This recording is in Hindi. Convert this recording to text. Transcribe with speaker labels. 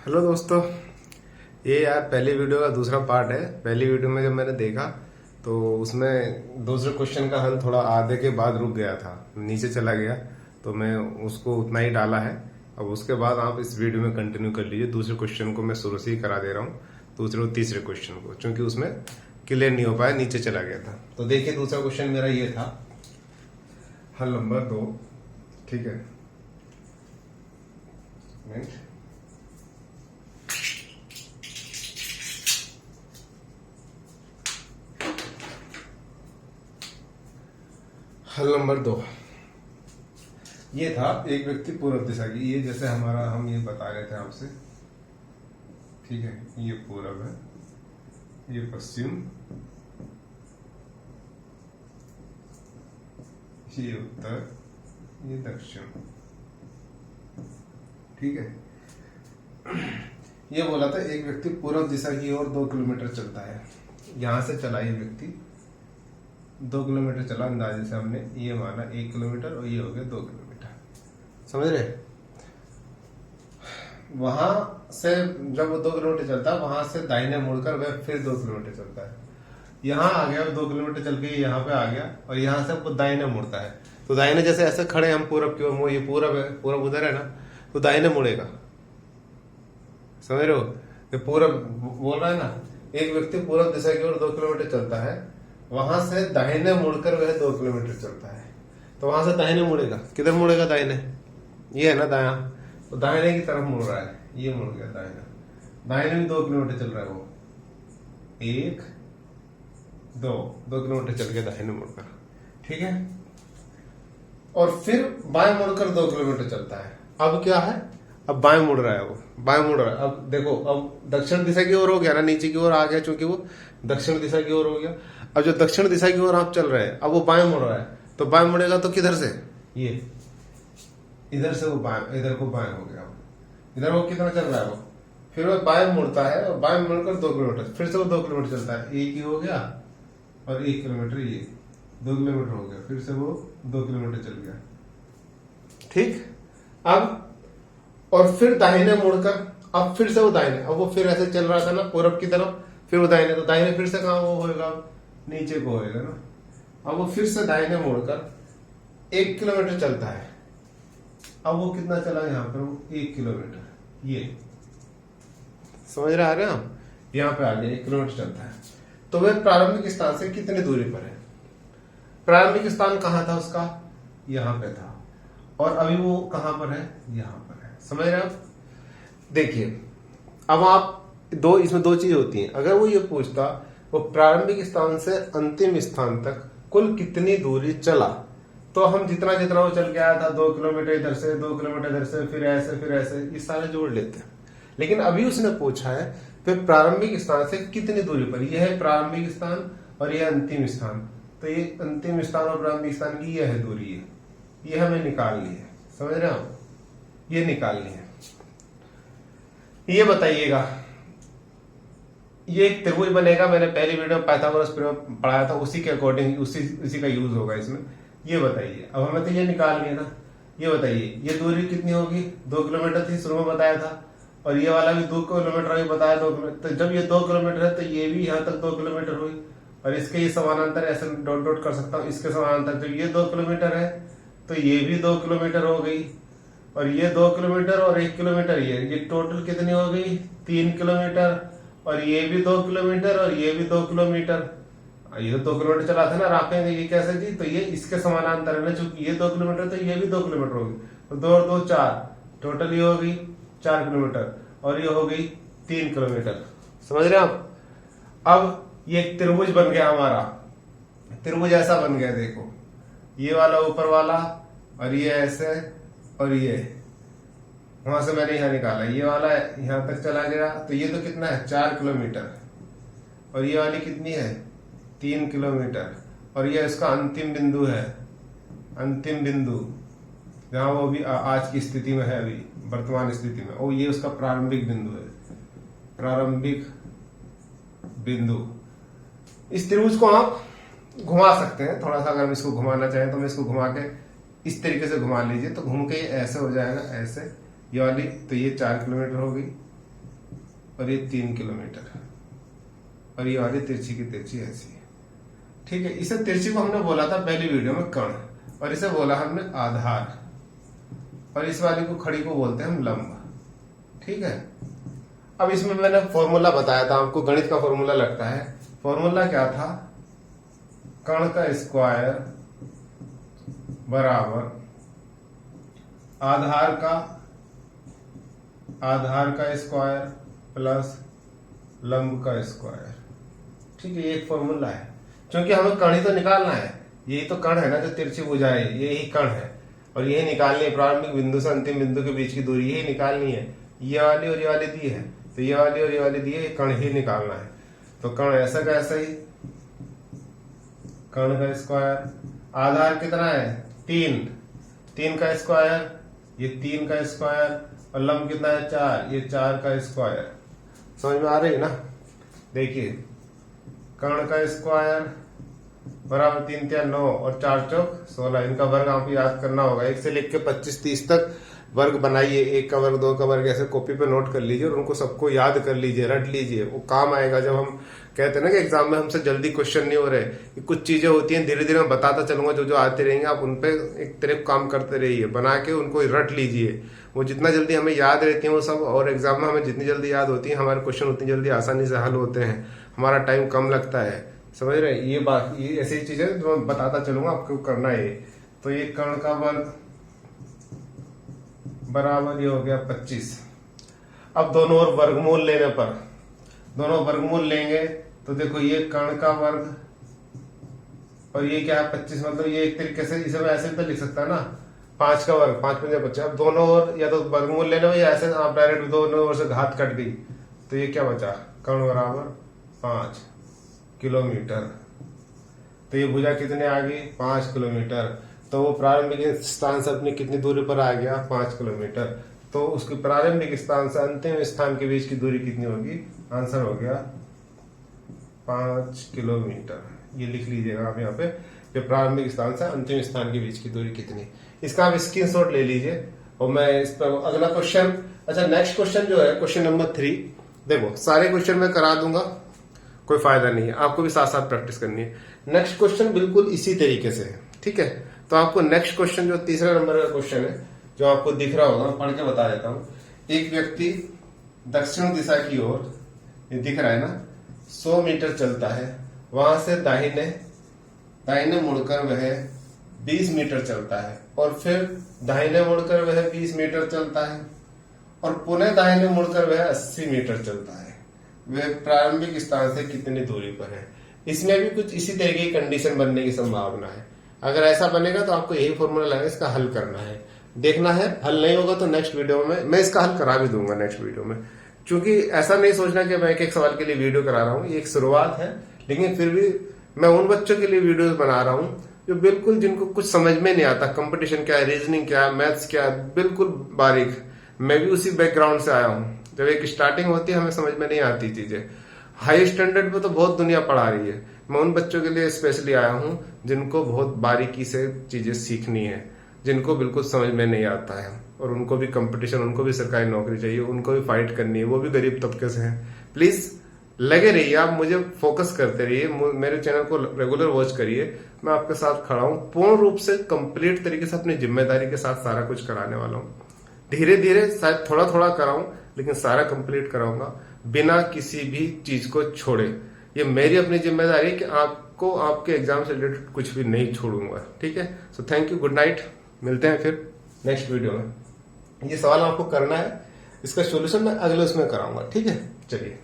Speaker 1: हेलो दोस्तों, ये यार पहली वीडियो का दूसरा पार्ट है। पहली वीडियो में जब मैंने देखा तो उसमें दूसरे क्वेश्चन का हल थोड़ा आधे के बाद रुक गया था, नीचे चला गया, तो मैं उसको उतना ही डाला है। अब उसके बाद आप इस वीडियो में कंटिन्यू कर लीजिए। दूसरे क्वेश्चन को मैं शुरू से ही करा दे रहा हूँ, दूसरे और तीसरे क्वेश्चन को, क्योंकि उसमें क्लियर नहीं हो पाया, नीचे चला गया था। तो देखिए, दूसरा क्वेश्चन मेरा ये था, हल नंबर 2। ठीक है, हल नंबर 2 ये था। एक व्यक्ति पूर्व दिशा की, ये जैसे हमारा हम ये बता रहे थे आपसे, ठीक है, ये पूर्व है, ये पश्चिम, ये उत्तर, ये दक्षिण। ठीक है, ये बोला था एक व्यक्ति पूर्व दिशा की ओर 2 किलोमीटर चलता है। यहां से चला ये व्यक्ति 2 किलोमीटर चला, अंदाजे से हमने ये माना 1 किलोमीटर, और ये हो गया 2 किलोमीटर। समझ रहे? वहां से जब वो 2 किलोमीटर चलता है, वहां से दाहिने मुड़कर वह फिर 2 किलोमीटर चलता है। यहाँ आ गया, 2 किलोमीटर चल के यहाँ पे आ गया, और यहाँ से वो दाहिने मुड़ता है। तो दाहिने जैसे ऐसे खड़े हम पूरब की ओर, ये पूरब है, पूरब उधर है ना, तो दाहिने मुड़ेगा। समझ रहे हो? ये पूरब बोल रहा है ना, एक व्यक्ति पूरब दिशा की ओर 2 किलोमीटर चलता है, वहां से दाहिने मुड़कर वह 2 किलोमीटर चलता है। तो वहां से दाहिने मुड़ेगा, किधर मुड़ेगा? दाहिने, ये है ना दाया, तो दाहिने की तरफ मुड़ रहा है, ये मुड़ गया दाहिना। दाहिने में 2 किलोमीटर चल रहा है वो, 1 2 किलोमीटर चल के दाहिने मुड़कर। ठीक है, और फिर बाएं मुड़कर 2 किलोमीटर चलता है। अब क्या है? अब बाएं मुड़ रहा है, वो बाएं मुड़ रहा है। अब देखो, अब दक्षिण दिशा की ओर हो गया ना, नीचे की ओर आ गया, चूंकि वो दक्षिण दिशा की ओर हो गया। अब जो दक्षिण दिशा की ओर आप चल रहे हैं, अब वो बाएं मुड़ रहा है, तो बाएं मुड़ेगा तो किधर से? ये इधर से वो बाएं, इधर को बाएं हो गया, इधर वो कितना चल रहा है वो, फिर वो बाएं मुड़ता है, और बाएं मुड़कर 2 किलोमीटर, फिर से वो 2 किलोमीटर चलता है। एक ही हो गया, और 1 किलोमीटर, ये 2 किलोमीटर हो गया, फिर से वो 2 किलोमीटर चल गया। ठीक, अब और फिर दाहिने मुड़कर, अब फिर से वो दाहिने, अब वो फिर ऐसे चल रहा था ना पूरब की तरफ, फिर वो दाहिने, तो दाहिने फिर से कहाँ वो होएगा? नीचे को होएगा ना। अब वो फिर से दाहिने मुड़कर 1 किलोमीटर चलता है। अब वो कितना चला यहाँ पर? वो 1 किलोमीटर, ये समझ रहे आ रहे हैं हम? यहाँ पे आ गया, 1 किलोमीटर चलता है। तो वह प्रारंभिक स्थान से कितनी दूरी पर है? प्रारंभिक स्थान कहाँ था उसका? यहाँ पे था, और अभी वो कहाँ पर है? यहाँ पर है। समझ रहे आप? देखिए, अब आप इसमें दो चीज होती हैं। अगर वो ये पूछता वो प्रारंभिक स्थान से अंतिम स्थान तक कुल कितनी दूरी चला, तो हम जितना जितना वो चल के आया था, 2 किलोमीटर इधर से, 2 किलोमीटर इधर से, फिर ऐसे ये सारे जोड़ लेते हैं। लेकिन अभी उसने पूछा है फिर प्रारंभिक स्थान से कितनी दूरी पर। यह है प्रारंभिक स्थान और यह अंतिम स्थान, तो ये अंतिम स्थान और प्रारंभिक स्थान की यह है दूरी, ये हमें निकालनी है। समझ रहे हो? ये निकालनी है। ये बताइएगा, ये एक त्रिभुज बनेगा। मैंने पहली वीडियो में पाइथागोरस प्रमेय पढ़ाया था, उसी के अकॉर्डिंग उसी का यूज होगा इसमें। ये बताइए, अब हमें तो ये निकालनी है ना। ये बताइए, ये दूरी कितनी होगी? 2 किलोमीटर थी, शुरू में बताया था, और ये वाला भी 2 किलोमीटर अभी बताया, 2 किलोमीटर। तो जब ये 2 किलोमीटर है, तो ये भी यहाँ तक 2 किलोमीटर हुई, और इसके ये समानांतर ऐसे डॉट डॉट कर सकता हूँ, इसके समानांतर जब ये 2 किलोमीटर है, तो ये भी 2 किलोमीटर हो गई, और ये 2 किलोमीटर और 1 किलोमीटर, ये टोटल कितनी हो गई? 3 किलोमीटर, और ये भी 2 किलोमीटर, और ये भी 2 किलोमीटर। ये 2 किलोमीटर चला था ना, रापेंगे ये कैसे जी? तो ये इसके समानांतर है ना, चूंकि ये 2 किलोमीटर, तो ये भी 2 किलोमीटर होगी, तो 2 और 2 4, टोटल ये हो गई 4 किलोमीटर, और ये हो गई 3 किलोमीटर। समझ रहे आप? अब ये त्रिभुज बन गया हमारा, त्रिभुज ऐसा बन गया, देखो, ये वाला ऊपर वाला, और ये ऐसे, और ये वहां से मैंने यहाँ निकाला, ये वाला यहाँ तक चला गया, तो ये तो कितना है? 4 किलोमीटर, और ये वाली कितनी है? 3 किलोमीटर, और ये इसका अंतिम बिंदु है, अंतिम बिंदु जहां वो भी आज की स्थिति में है, अभी वर्तमान स्थिति में, और ये उसका प्रारंभिक बिंदु है, प्रारंभिक बिंदु। इस त्रिभुज को आप घुमा सकते हैं थोड़ा सा, अगर हम इसको घुमाना चाहें तो मैं इसको घुमा के इस तरीके से घुमा लीजिए, तो घूम के ऐसे हो जाएगा, ऐसे ये वाली, तो ये 4 किलोमीटर हो गई, और ये 3 किलोमीटर, और ये वाली तिरछी की तिरछी ऐसी है। ठीक है, इसे तिरछी को हमने बोला था पहली वीडियो में कर्ण, और इसे बोला हमने आधार, और इस वाली को खड़ी को बोलते हैं हम लंब। ठीक है, अब इसमें मैंने फॉर्मूला बताया था आपको, गणित का फॉर्मूला लगता है। फॉर्मूला क्या था? कर्ण का स्क्वायर बराबर आधार का स्क्वायर प्लस लंब का स्क्वायर। ठीक है, ये एक फॉर्मूला है, क्योंकि हमें कर्ण ही तो निकालना है। यही तो कर्ण है ना जो तिरछी भुजा है, यही कर्ण है, और यही निकालनी है। प्रारंभिक बिंदु से अंतिम बिंदु के बीच की दूरी यही निकालनी है। ये वाली और ये वाली दी है, तो ये वाली और ये वाली दी है, ये कर्ण ही निकालना है। तो कर्ण ऐसा का ऐसा ही, कर्ण का स्क्वायर, आधार कितना है 3 का स्क्वायर, ये 3 का स्क्वायर, और लंब कितना है 4, ये 4 का स्क्वायर। समझ में आ रही है ना? देखिए, कर्ण का स्क्वायर बराबर 3 3 9 और 4 चौक 16। इनका वर्ग आपको याद करना होगा, 1 से लेकर 25 30 तक वर्ग बनाइए। 1 का वर्ग, 2 का वर्ग, ऐसे कॉपी पे नोट कर लीजिए और उनको सबको याद कर लीजिए, रट लीजिए। वो काम आएगा जब हम कहते हैं ना कि एग्जाम में हमसे जल्दी क्वेश्चन नहीं हो रहे, कि कुछ चीजें होती हैं धीरे धीरे मैं बताता चलूंगा, जो जो आते रहेंगे आप उन पे एक तरफ काम करते रहिए, बना के उनको रट लीजिए। वो जितना जल्दी हमें याद रहती है वो सब, और एग्जाम में हमें जितनी जल्दी याद होती है हमारे क्वेश्चन उतनी जल्दी आसानी से हल होते हैं, हमारा टाइम कम लगता है। समझ रहे? ये बात, ये ऐसी चीजें जो मैं बताता चलूंगा आपको करना है। तो ये कर्ण का वर्ग बराबर ये हो गया 25। अब दोनों ओर वर्गमूल लेने पर, दोनों वर्गमूल लेंगे तो देखो ये कर्ण का वर्ग और ये क्या है 25, मतलब ये एक तरीके से इसे मैं ऐसे तो लिख सकता है ना, 5 का वर्ग, 5 पंजे 25। अब दोनों ओर या तो वर्गमूल लेने में, या ऐसे आप डायरेक्ट दोनों ओर से घात कट दी, तो ये क्या बचा? कर्ण बराबर 5 किलोमीटर। तो ये भुजा कितने आ गई? 5 किलोमीटर। तो वो प्रारंभिक स्थान से अपनी कितनी दूरी पर आ गया? 5 किलोमीटर। तो उसके प्रारंभिक स्थान से अंतिम स्थान के बीच की दूरी कितनी होगी? आंसर हो गया 5 किलोमीटर। ये लिख लीजिएगा आप यहाँ पे, प्रारंभिक स्थान से अंतिम स्थान के बीच की दूरी कितनी। इसका आप स्क्रीनशॉट ले लीजिए, और मैं इस पर अगला क्वेश्चन, अच्छा नेक्स्ट क्वेश्चन जो है क्वेश्चन नंबर 3, देखो सारे क्वेश्चन मैं करा दूंगा, कोई फायदा नहीं है, आपको भी साथ साथ प्रैक्टिस करनी है। नेक्स्ट क्वेश्चन बिल्कुल इसी तरीके से है। ठीक है, तो आपको नेक्स्ट क्वेश्चन जो तीसरा नंबर का क्वेश्चन है, जो आपको दिख रहा होगा, पढ़ के बता देता हूं। एक व्यक्ति दक्षिण दिशा की ओर, ये दिख रहा है ना, 100 मीटर चलता है, वहां से दाहिने मुड़कर वह 20 मीटर चलता है, और फिर दाहिने मुड़कर वह 20 मीटर चलता है, और पुनः दाहिने मुड़कर वह 80 मीटर चलता है। वह प्रारंभिक स्थान से कितनी दूरी पर है? इसमें भी कुछ इसी तरीके की कंडीशन बनने की संभावना है। अगर ऐसा बनेगा तो आपको यही फॉर्मूला लगेगा, इसका हल करना है, देखना है। हल नहीं होगा तो नेक्स्ट वीडियो में मैं इसका हल करा भी दूंगा नेक्स्ट वीडियो में, क्योंकि ऐसा नहीं सोचना कि मैं एक सवाल के लिए वीडियो करा रहा हूँ, ये एक शुरुआत है। लेकिन फिर भी मैं उन बच्चों के लिए वीडियो बना रहा हूँ जो बिल्कुल, जिनको कुछ समझ में नहीं आता, कंपटीशन क्या है, रीजनिंग क्या है, मैथ्स क्या है, बिल्कुल बारीक। मैं भी उसी बैकग्राउंड से आया हूँ। जब एक स्टार्टिंग होती है हमें समझ में नहीं आती चीजें, हाई स्टैंडर्ड पे तो बहुत दुनिया पढ़ा रही है। मैं उन बच्चों के लिए स्पेशली आया हूँ जिनको बहुत बारीकी से चीजें सीखनी है, जिनको बिल्कुल समझ में नहीं आता है, और उनको भी कंपटीशन, उनको भी सरकारी नौकरी चाहिए, उनको भी फाइट करनी है, वो भी गरीब तबके से हैं। प्लीज लगे रहिए, आप मुझे फोकस करते रहिए, मेरे चैनल को रेगुलर वॉच करिए। मैं आपके साथ खड़ा हूँ, पूर्ण रूप से कंप्लीट तरीके से अपनी जिम्मेदारी के साथ सारा कुछ कराने वाला हूँ। धीरे धीरे शायद थोड़ा थोड़ा कराऊं, लेकिन सारा कंप्लीट कराऊंगा बिना किसी भी चीज को छोड़े। ये मेरी अपनी जिम्मेदारी है कि आपको आपके एग्जाम से रिलेटेड कुछ भी नहीं छोड़ूंगा। ठीक है, so thank you, good night, मिलते हैं फिर नेक्स्ट वीडियो में। ये सवाल आपको करना है, इसका सोल्यूशन मैं अगले उसमें कराऊंगा। ठीक है, चलिए।